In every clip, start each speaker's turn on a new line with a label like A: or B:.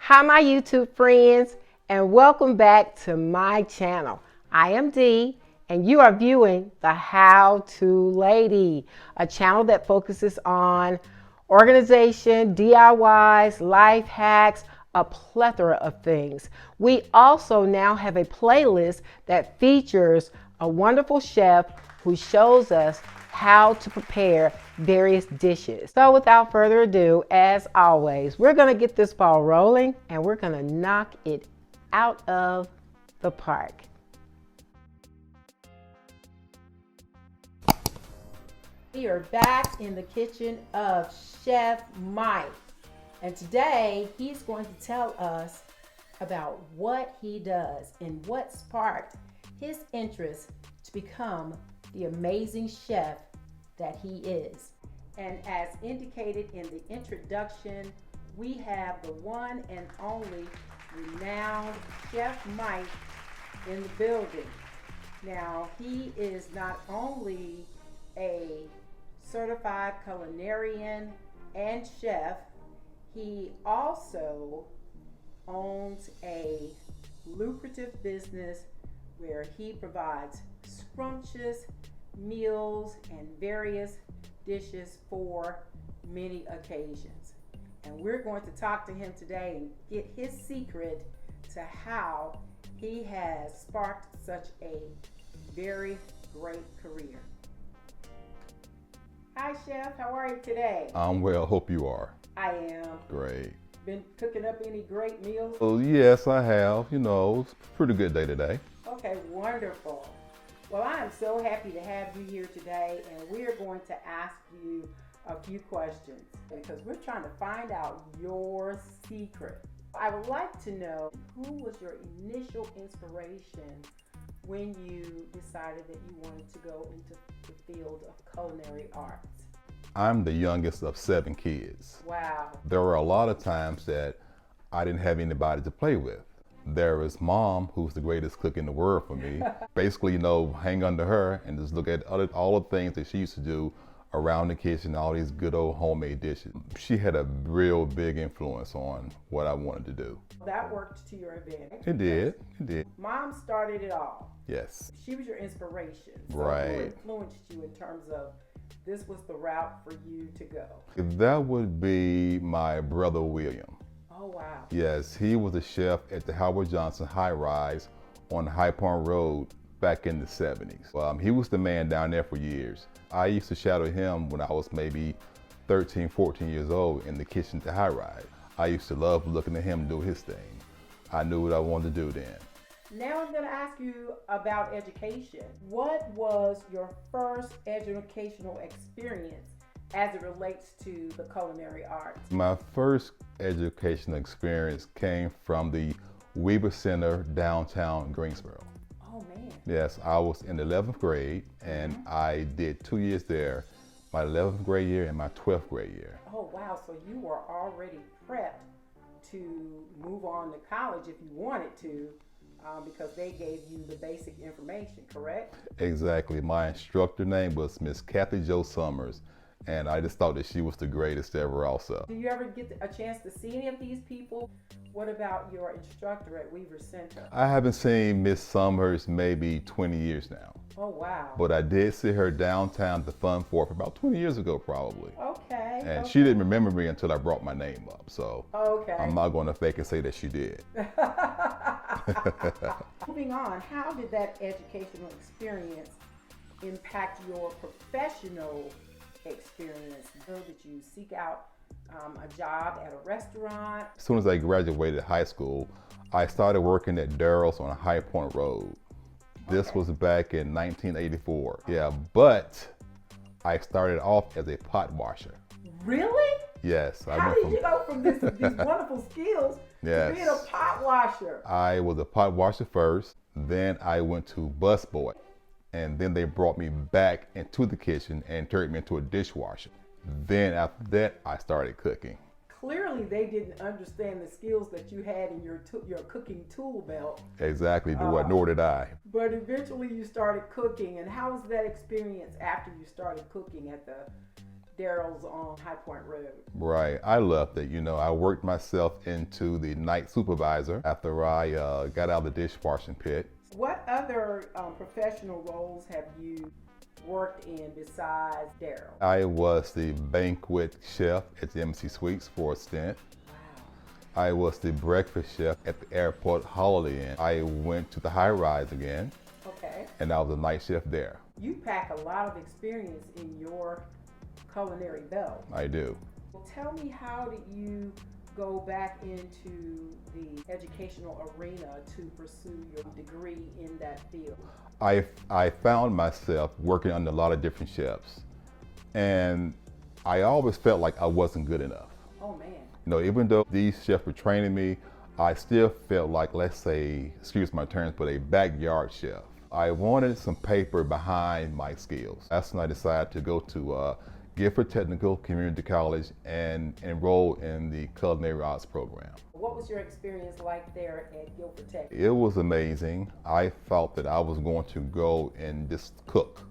A: Hi my YouTube friends, and welcome back to my channel. I am Dee and you are viewing the How To Lady, a channel that focuses on organization, DIYs, life hacks, a plethora of things. We also now have a playlist that features a wonderful chef who shows us how to prepare various dishes. So without further ado, as always, we're going to get this ball rolling and we're going to knock it out of the park. We are back in the kitchen of Chef Mike, and today he's going to tell us about what he does and what sparked his interest to become the amazing chef that he is. And as indicated in the introduction, we have the one and only renowned Chef Mike in the building. Now, he is not only a certified culinarian and chef, he also owns a lucrative business where he provides scrumptious meals and various dishes for many occasions. And we're going to talk to him today and get his secret to how he has sparked such a very great career. Hi Chef, how are you today?
B: I'm well, hope you are.
A: I am.
B: Great.
A: Been cooking up any great meals?
B: Well, yes, I have. You know, it's a pretty good day today.
A: Okay, wonderful. Well, I am so happy to have you here today, and we are going to ask you a few questions because we're trying to find out your secret. I would like to know, who was your initial inspiration when you decided that you wanted to go into the field of culinary arts?
B: I'm the youngest of 7 kids.
A: Wow.
B: There were a lot of times that I didn't have anybody to play with. There was Mom, who's the greatest cook in the world for me. Basically, you know, hang under her and just look at all the things that she used to do around the kitchen, all these good old homemade dishes. She had a real big influence on what I wanted to do.
A: That worked to your advantage.
B: It did, it did.
A: Mom started it all.
B: Yes.
A: She was your inspiration. So
B: right.
A: Who influenced you in terms of this was the route for you to go?
B: That would be my brother William.
A: Oh, wow.
B: Yes, he was a chef at the Howard Johnson High Rise on High Point Road back in the 70s. He was the man down there for years. I used to shadow him when I was maybe 13, 14 years old in the kitchen at the High Rise. I used to love looking at him do his thing. I knew what I wanted to do then.
A: Now I'm going to ask you about education. What was your first educational experience as it relates to the culinary arts?
B: My first educational experience came from the Weber Center downtown Greensboro.
A: Oh man.
B: Yes, I was in the 11th grade and I did 2 years there, my 11th grade year and my 12th grade year.
A: Oh wow, so you were already prepped to move on to college if you wanted to, because they gave you the basic information, correct?
B: Exactly. My instructor name was Miss Kathy Jo Summers, and I just thought that she was the greatest ever also.
A: Do you ever get a chance to see any of these people? What about your instructor at Weaver Center?
B: I haven't seen Miss Summers maybe 20 years now.
A: Oh, wow.
B: But I did see her downtown at the Fun Forth about 20 years ago probably.
A: Okay.
B: And
A: okay.
B: she didn't remember me until I brought my name up, so
A: okay.
B: I'm not going to fake and say that she did.
A: Moving on, how did that educational experience impact your professional experience? Did you seek out a job at a restaurant?
B: As soon as I graduated high school, I started working at Daryl's on High Point Road. This was back in 1984. Yeah, but I started off as a pot washer.
A: Really?
B: Yes.
A: How did you go from these wonderful skills to being a pot washer?
B: I was a pot washer first, then I went to busboy, and then they brought me back into the kitchen and turned me into a dishwasher. Then after that, I started cooking.
A: Clearly, they didn't understand the skills that you had in your cooking tool belt.
B: Exactly, nor did I.
A: But eventually you started cooking, and how was that experience after you started cooking at the Daryl's on High Point Road.
B: Right. I loved it. You know, I worked myself into the night supervisor after I got out of the dishwashing pit.
A: What other professional roles have you worked in besides Daryl?
B: I was the banquet chef at the Embassy Suites for a stint.
A: Wow.
B: I was the breakfast chef at the airport Holiday Inn. I went to the high rise again.
A: Okay.
B: And I was a night chef there.
A: You pack a lot of experience in your culinary belt.
B: I do.
A: Well, tell me, how did you go back into the educational arena to pursue your degree in that field?
B: I found myself working under a lot of different chefs, and I always felt like I wasn't good enough.
A: Oh man.
B: You know, even though these chefs were training me, I still felt like, let's say, excuse my terms, but a backyard chef. I wanted some paper behind my skills. That's when I decided to go to Gifford Technical Community College and enroll in the culinary arts program.
A: What was your experience like there at Gifford Tech?
B: It was amazing. I thought that I was going to go and just cook,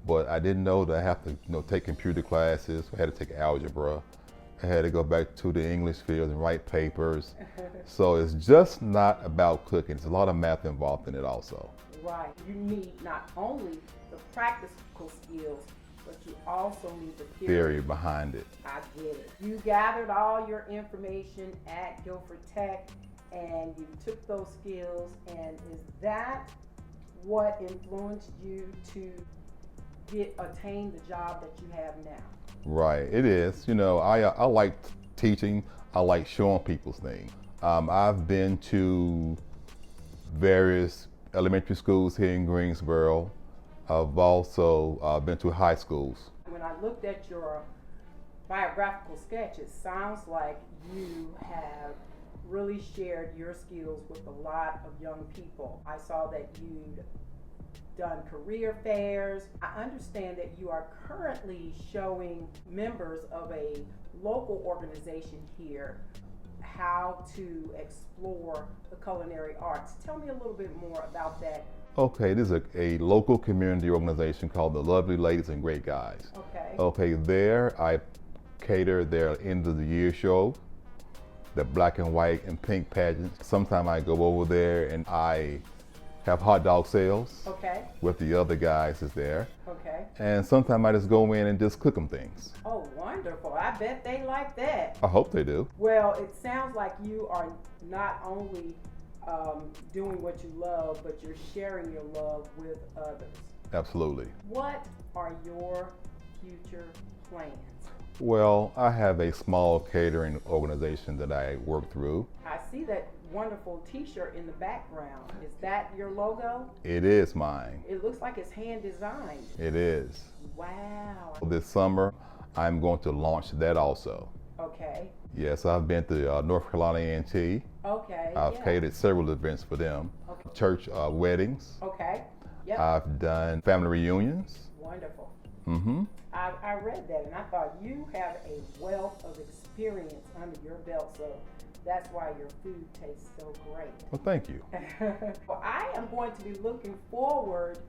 B: but I didn't know that I have to, take computer classes. I had to take algebra. I had to go back to the English field and write papers. So it's just not about cooking. There's a lot of math involved in it also.
A: Right. You need not only the practical skills, but you also need the
B: theory behind it.
A: I get it. You gathered all your information at Gifford Tech and you took those skills, and is that what influenced you to attain the job that you have now?
B: Right, it is. You know, I like teaching. I like showing people things. I've been to various elementary schools here in Greensboro. I've also been to high schools.
A: When I looked at your biographical sketch, it sounds like you have really shared your skills with a lot of young people. I saw that you'd done career fairs. I understand that you are currently showing members of a local organization here how to explore the culinary arts. Tell me a little bit more about that.
B: Okay, this is a local community organization called the Lovely Ladies and Great Guys.
A: Okay.
B: Okay, there I cater their end of the year show, the black and white and pink pageants. Sometimes I go over there and I have hot dog sales.
A: Okay.
B: With the other guys is there.
A: Okay.
B: And sometimes I just go in and just cook them things.
A: Oh, wonderful. I bet they like that.
B: I hope they do.
A: Well, it sounds like you are not only doing what you love, but you're sharing your love with others.
B: Absolutely.
A: What are your future plans?
B: Well, I have a small catering organization that I work through.
A: I see that wonderful t-shirt in the background. Is that your logo?
B: It is mine.
A: It looks like it's hand designed.
B: It is.
A: Wow.
B: This summer, I'm going to launch that also.
A: Okay.
B: Yes, I've been to North Carolina A&T.
A: Okay.
B: I've catered several events for them.
A: Okay.
B: Church weddings.
A: Okay. Yep.
B: I've done family reunions.
A: Wonderful.
B: Mm-hmm.
A: I read that and I thought you have a wealth of experience under your belt, so that's why your food tastes so great.
B: Well, thank you.
A: Well, I am going to be looking forward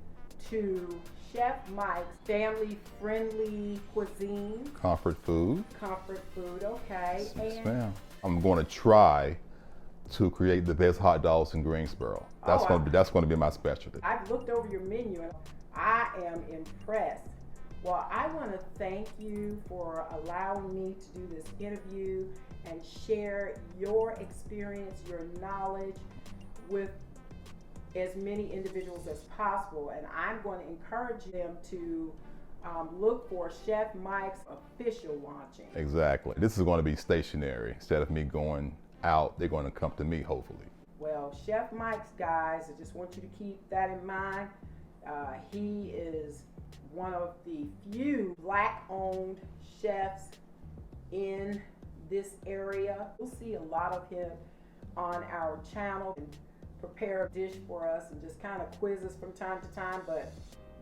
A: to Chef Mike's family-friendly cuisine.
B: Comfort food.
A: Comfort food, okay.
B: Yes, ma'am. I'm going to try to create the best hot dogs in Greensboro. That's going to be my specialty.
A: I've looked over your menu and I am impressed. Well, I want to thank you for allowing me to do this interview and share your experience, your knowledge with as many individuals as possible. And I'm going to encourage them to look for Chef Mike's official launching.
B: Exactly. This is going to be stationary. Instead of me going out, they're going to come to me, hopefully.
A: Well, Chef Mike's, guys, I just want you to keep that in mind. He is one of the few Black-owned chefs in this area. You'll see a lot of him on our channel and prepare a dish for us and just kind of quiz us from time to time. But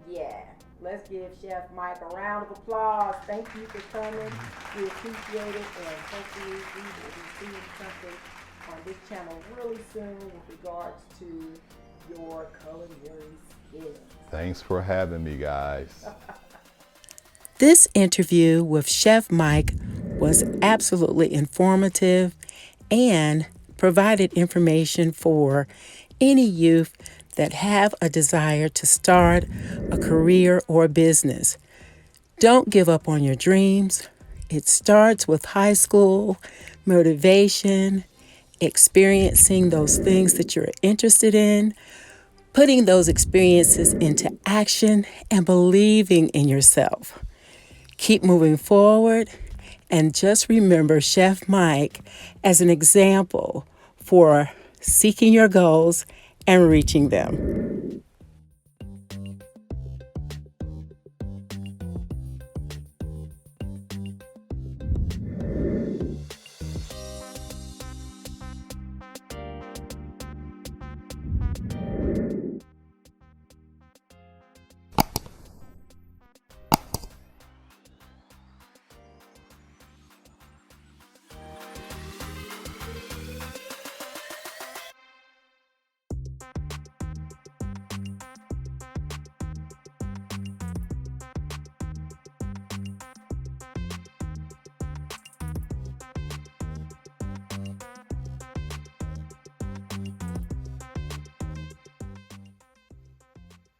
A: yeah, let's give Chef Mike a round of applause. Thank you for coming. We appreciate it, and hopefully we will be seeing something on this channel really soon with regards to your culinary skills.
B: Thanks for having me, guys.
A: This interview with Chef Mike was absolutely informative and provided information for any youth that have a desire to start a career or business. Don't give up on your dreams. It starts with high school, motivation, experiencing those things that you're interested in, putting those experiences into action, and believing in yourself. Keep moving forward, and just remember Chef Mike as an example for seeking your goals and reaching them.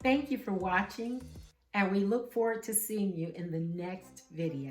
A: Thank you for watching, and we look forward to seeing you in the next video.